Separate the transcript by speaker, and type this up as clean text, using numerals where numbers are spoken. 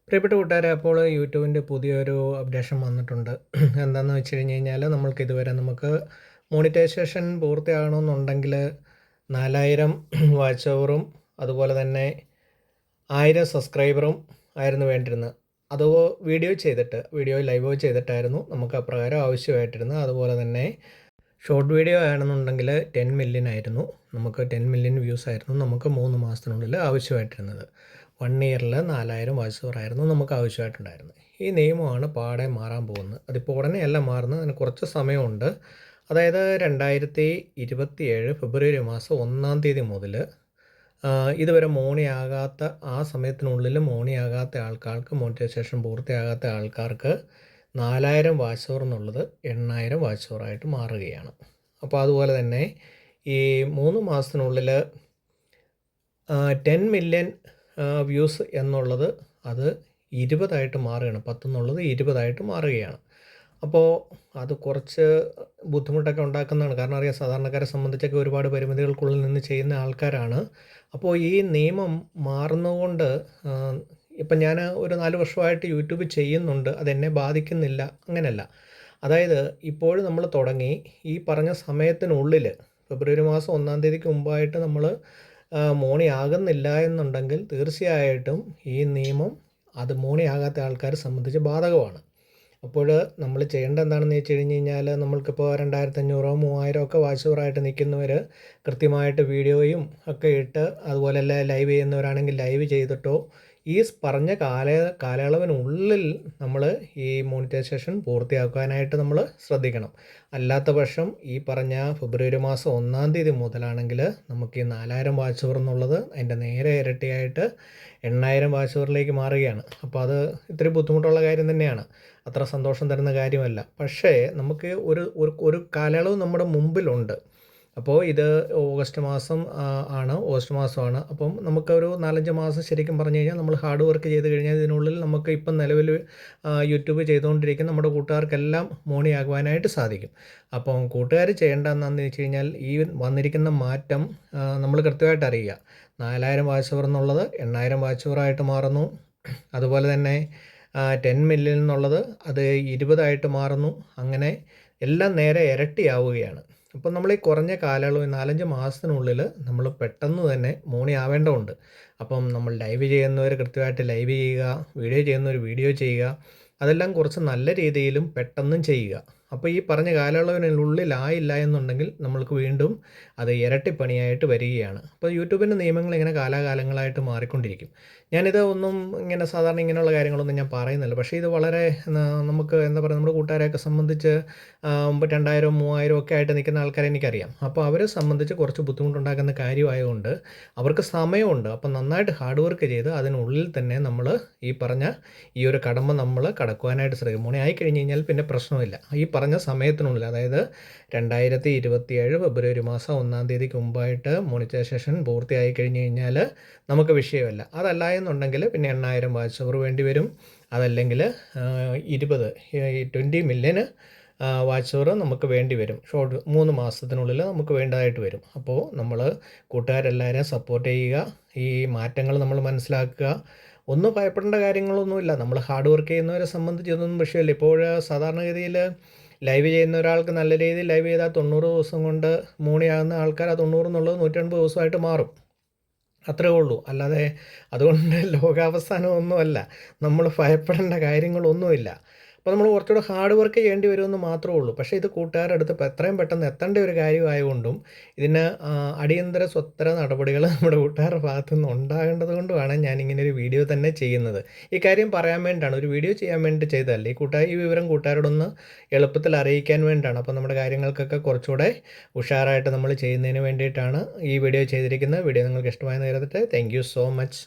Speaker 1: പ്രിയപ്പെട്ട കൂട്ടുകാരെ, അപ്പോൾ യൂട്യൂബിൻ്റെ പുതിയൊരു അപ്ഡേഷൻ വന്നിട്ടുണ്ട്. എന്താണെന്ന് വെച്ച് കഴിഞ്ഞ് കഴിഞ്ഞാൽ നമുക്ക് മോണിറ്റൈസേഷൻ പൂർത്തിയാകണമെന്നുണ്ടെങ്കിൽ 4000 വാച്ച് അവറും അതുപോലെ തന്നെ 1000 സബ്സ്ക്രൈബറും ആയിരുന്നു വേണ്ടിയിരുന്നത്. അത് വീഡിയോ ലൈവ് ചെയ്തിട്ടായിരുന്നു നമുക്ക് അപ്രകാരം ആവശ്യമായിട്ടിരുന്നത്. അതുപോലെ തന്നെ ഷോർട്ട് വീഡിയോ ആണെന്നുണ്ടെങ്കിൽ 10 മില്യൺ ആയിരുന്നു. നമുക്ക് 10 മില്യൺ വ്യൂസ് ആയിരുന്നു നമുക്ക് 3 മാസത്തിനുള്ളിൽ ആവശ്യമായിട്ടിരുന്നത്. 1 ഇയറിൽ 4000 വാച്ച് അവർ ആയിരുന്നു നമുക്ക് ആവശ്യമായിട്ടുണ്ടായിരുന്നത്. ഈ നിയമമാണ് പാടെ മാറാൻ പോകുന്നത്. അതിപ്പോൾ ഉടനെയല്ല മാറുന്നത്, അതിന് കുറച്ച് സമയമുണ്ട്. അതായത് 2027 ഫെബ്രുവരി മാസം 1-ാം തീയതി മുതൽ ഇതുവരെ മോണിയാകാത്ത ആ സമയത്തിനുള്ളിൽ മോണിയാകാത്ത ആൾക്കാർക്ക്, മോണിറ്റൈസേഷൻ പൂർത്തിയാകാത്ത ആൾക്കാർക്ക് 4000 വാച്ച് അവർ എന്നുള്ളത് 8000 വാച്ച് അവറായിട്ട് മാറുകയാണ്. അപ്പോൾ അതുപോലെ തന്നെ ഈ 3 മാസത്തിനുള്ളിൽ 10 മില്യൺ വ്യൂസ് എന്നുള്ളത് അത് 20 മാറുകയാണ്. 10 എന്നുള്ളത് 20 മാറുകയാണ്. അപ്പോൾ അത് കുറച്ച് ബുദ്ധിമുട്ടൊക്കെ ഉണ്ടാക്കുന്നതാണ്. കാരണം അറിയാം, സാധാരണക്കാരെ സംബന്ധിച്ചൊക്കെ ഒരുപാട് പരിമിതികൾക്കുള്ളിൽ നിന്ന് ചെയ്യുന്ന ആൾക്കാരാണ്. അപ്പോൾ ഈ നിയമം മാറുന്നതുകൊണ്ട് ഇപ്പം ഞാൻ ഒരു 4 വർഷമായിട്ട് യൂട്യൂബ് ചെയ്യുന്നുണ്ട്, അതെന്നെ ബാധിക്കുന്നില്ല, അങ്ങനെയല്ല. അതായത് ഇപ്പോൾ നമ്മൾ തുടങ്ങി ഈ പറഞ്ഞ സമയത്തിനുള്ളിൽ ഫെബ്രുവരി മാസം 1-ാം തീയതിക്ക് മുമ്പായിട്ട് നമ്മൾ മോണിയാകുന്നില്ല എന്നുണ്ടെങ്കിൽ തീർച്ചയായിട്ടും ഈ നിയമം അത് മോണിയാകാത്ത ആൾക്കാരെ സംബന്ധിച്ച് ബാധകമാണ്. അപ്പോൾ നമ്മൾ ചെയ്യേണ്ടത് എന്താണെന്ന് വെച്ച് കഴിഞ്ഞ് കഴിഞ്ഞാൽ, നമ്മൾക്കിപ്പോൾ 2500 3000 ഒക്കെ വാച്ച് അവറായിട്ട് നിൽക്കുന്നവർ കൃത്യമായിട്ട് വീഡിയോയും ഒക്കെ ഇട്ട്, അതുപോലെ ലൈവ് ചെയ്യുന്നവരാണെങ്കിൽ ലൈവ് ചെയ്തിട്ടോ ഈ പറഞ്ഞ കാലയളവിനുള്ളിൽ നമ്മൾ ഈ മോണിറ്റൈസേഷൻ പൂർത്തിയാക്കാനായിട്ട് നമ്മൾ ശ്രദ്ധിക്കണം. അല്ലാത്ത പക്ഷം ഈ പറഞ്ഞ ഫെബ്രുവരി മാസം 1-ാം തീയതി മുതലാണെങ്കിൽ നമുക്ക് ഈ 4000 വാച്ച് അവർ എന്നുള്ളത് അതിൻ്റെ നേരെ ഇരട്ടിയായിട്ട് 8000 വാച്ച് അവറിലേക്ക് മാറുകയാണ്. അപ്പോൾ അത് ഇത്തിരി ബുദ്ധിമുട്ടുള്ള കാര്യം തന്നെയാണ്, അത്ര സന്തോഷം തരുന്ന കാര്യമല്ല. പക്ഷേ നമുക്ക് ഒരു കാലയളവ് നമ്മുടെ മുമ്പിലുണ്ട്. അപ്പോൾ ഇത് ഓഗസ്റ്റ് മാസമാണ്. അപ്പം നമുക്കൊരു 4-5 മാസം ശരിക്കും പറഞ്ഞു കഴിഞ്ഞാൽ നമ്മൾ ഹാർഡ് വർക്ക് ചെയ്ത് കഴിഞ്ഞാൽ ഇതിനുള്ളിൽ നമുക്ക് ഇപ്പം നിലവിൽ യൂട്യൂബ് ചെയ്തുകൊണ്ടിരിക്കുന്ന നമ്മുടെ കൂട്ടുകാർക്കെല്ലാം മോണിയാകുവാനായിട്ട് സാധിക്കും. അപ്പം കൂട്ടുകാർ ചെയ്യേണ്ടതെന്ന് വെച്ച് കഴിഞ്ഞാൽ ഈ വന്നിരിക്കുന്ന മാറ്റം നമ്മൾ കൃത്യമായിട്ട് അറിയുക. 4000 വാച്ച് അവർ എന്നുള്ളത് 8000 വാച്ച് അവറായിട്ട് മാറുന്നു. അതുപോലെ തന്നെ 10 മില്യൺ എന്നുള്ളത് അത് 20 മാറുന്നു. അങ്ങനെ എല്ലാം നേരെ ഇരട്ടിയാവുകയാണ്. അപ്പോൾ നമ്മൾ ഈ കുറഞ്ഞ കാലയളവ് 4-5 മാസത്തിനുള്ളിൽ നമ്മൾ പെട്ടെന്ന് തന്നെ മോണിയാവേണ്ടതുണ്ട്. അപ്പം നമ്മൾ ലൈവ് ചെയ്യുന്നവർ കൃത്യമായിട്ട് ലൈവ് ചെയ്യുക, വീഡിയോ ചെയ്യുന്നവർ വീഡിയോ ചെയ്യുക, അതെല്ലാം കുറച്ച് നല്ല രീതിയിലും പെട്ടെന്നും ചെയ്യുക. അപ്പോൾ ഈ പറഞ്ഞ കാലയളവിനുള്ളിലായില്ല എന്നുണ്ടെങ്കിൽ നമ്മൾക്ക് വീണ്ടും അത് ഇരട്ടിപ്പണിയായിട്ട് വരികയാണ്. അപ്പോൾ യൂട്യൂബിൻ്റെ നിയമങ്ങൾ ഇങ്ങനെ കാലാകാലങ്ങളായിട്ട് മാറിക്കൊണ്ടിരിക്കും. ഞാനിത് ഒന്നും ഇങ്ങനെ സാധാരണ ഇങ്ങനെയുള്ള കാര്യങ്ങളൊന്നും ഞാൻ പറയുന്നില്ല. പക്ഷേ ഇത് വളരെ നമുക്ക് എന്താ പറയുക, നമ്മുടെ കൂട്ടുകാരെയൊക്കെ സംബന്ധിച്ച് 2000 3000 ഒക്കെ ആയിട്ട് നിൽക്കുന്ന ആൾക്കാരെ എനിക്കറിയാം. അപ്പോൾ അവരെ സംബന്ധിച്ച് കുറച്ച് ബുദ്ധിമുട്ടുണ്ടാക്കുന്ന കാര്യമായതുകൊണ്ട് അവർക്ക് സമയമുണ്ട്. അപ്പം നന്നായിട്ട് ഹാർഡ് വർക്ക് ചെയ്ത് അതിനുള്ളിൽ തന്നെ നമ്മൾ ഈ പറഞ്ഞ ഈ ഒരു കടമ്പ നമ്മൾ കടക്കുവാനായിട്ട് ശ്രമിക്കും. മോണി ആയിക്കഴിഞ്ഞ് കഴിഞ്ഞാൽ പിന്നെ പ്രശ്നമില്ല. ഈ പറഞ്ഞ സമയത്തിനുള്ളിൽ, അതായത് 2027 ഫെബ്രുവരി മാസം 1-ാം തീയതിക്ക് മുമ്പായിട്ട് മോണിറ്റൈസേഷൻ പൂർത്തിയായി കഴിഞ്ഞ് കഴിഞ്ഞാൽ നമുക്ക് വിഷയമല്ല. അതല്ല എന്നുണ്ടെങ്കിൽ പിന്നെ 8000 വാച്ച് അവർ വേണ്ടി വരും. അതല്ലെങ്കിൽ 20 മില്യൺ വാച്ച് അവർ നമുക്ക് വേണ്ടി വരും. 3 മാസത്തിനുള്ളിൽ നമുക്ക് വേണ്ടതായിട്ട് വരും. അപ്പോൾ നമ്മൾ കൂട്ടുകാരെല്ലാവരെയും സപ്പോർട്ട് ചെയ്യുക, ഈ മാറ്റങ്ങൾ നമ്മൾ മനസ്സിലാക്കുക. ഒന്നും ഭയപ്പെടേണ്ട കാര്യങ്ങളൊന്നുമില്ല. നമ്മൾ ഹാർഡ് വർക്ക് ചെയ്യുന്നവരെ സംബന്ധിച്ച് ഇതൊന്നും വിഷയമല്ല. ഇപ്പോൾ സാധാരണഗതിയിൽ ലൈവ് ചെയ്യുന്ന ഒരാൾക്ക് നല്ല രീതിയിൽ ലൈവ് ചെയ്താൽ 90 ദിവസം കൊണ്ട് മോണിയാകുന്ന ആൾക്കാർ ആ 90 എന്നുള്ളത് 180 ദിവസമായിട്ട് മാറും. അത്രേ ഉള്ളൂ. അല്ലാതെ അതുകൊണ്ട് ലോകാവസാനമൊന്നുമല്ല. നമ്മൾ ഭയപ്പെടേണ്ട കാര്യങ്ങളൊന്നുമില്ല. അപ്പോൾ നമ്മൾ കുറച്ചുകൂടെ ഹാർഡ് വർക്ക് ചെയ്യേണ്ടി വരുമെന്ന് മാത്രമേ ഉള്ളൂ. പക്ഷേ ഇത് കൂട്ടുകാരുടെ അടുത്ത് ഇപ്പോൾ എത്രയും പെട്ടെന്ന് എത്തേണ്ട ഒരു കാര്യമായതുകൊണ്ടും ഇതിന് അടിയന്തര സ്വത്തര നടപടികൾ നമ്മുടെ കൂട്ടുകാരുടെ ഭാഗത്തു നിന്ന് ഉണ്ടാകേണ്ടത് കൊണ്ടുമാണ് ഞാനിങ്ങനെ ഒരു വീഡിയോ തന്നെ ചെയ്യുന്നത്. ഈ കാര്യം പറയാൻ വേണ്ടിയിട്ടാണ്, ഒരു വീഡിയോ ചെയ്യാൻ വേണ്ടി ചെയ്തതല്ല. ഈ വിവരം കൂട്ടുകാരോടൊന്ന് എളുപ്പത്തിൽ അറിയിക്കാൻ വേണ്ടിയിട്ടാണ്. അപ്പോൾ നമ്മുടെ കാര്യങ്ങൾക്കൊക്കെ കുറച്ചുകൂടെ ഉഷാറായിട്ട് നമ്മൾ ചെയ്യുന്നതിന് വേണ്ടിയിട്ടാണ് ഈ വീഡിയോ ചെയ്തിരിക്കുന്നത്. വീഡിയോ നിങ്ങൾക്ക് ഇഷ്ടമായി നേരത്തെ താങ്ക് യു സോ മച്ച്.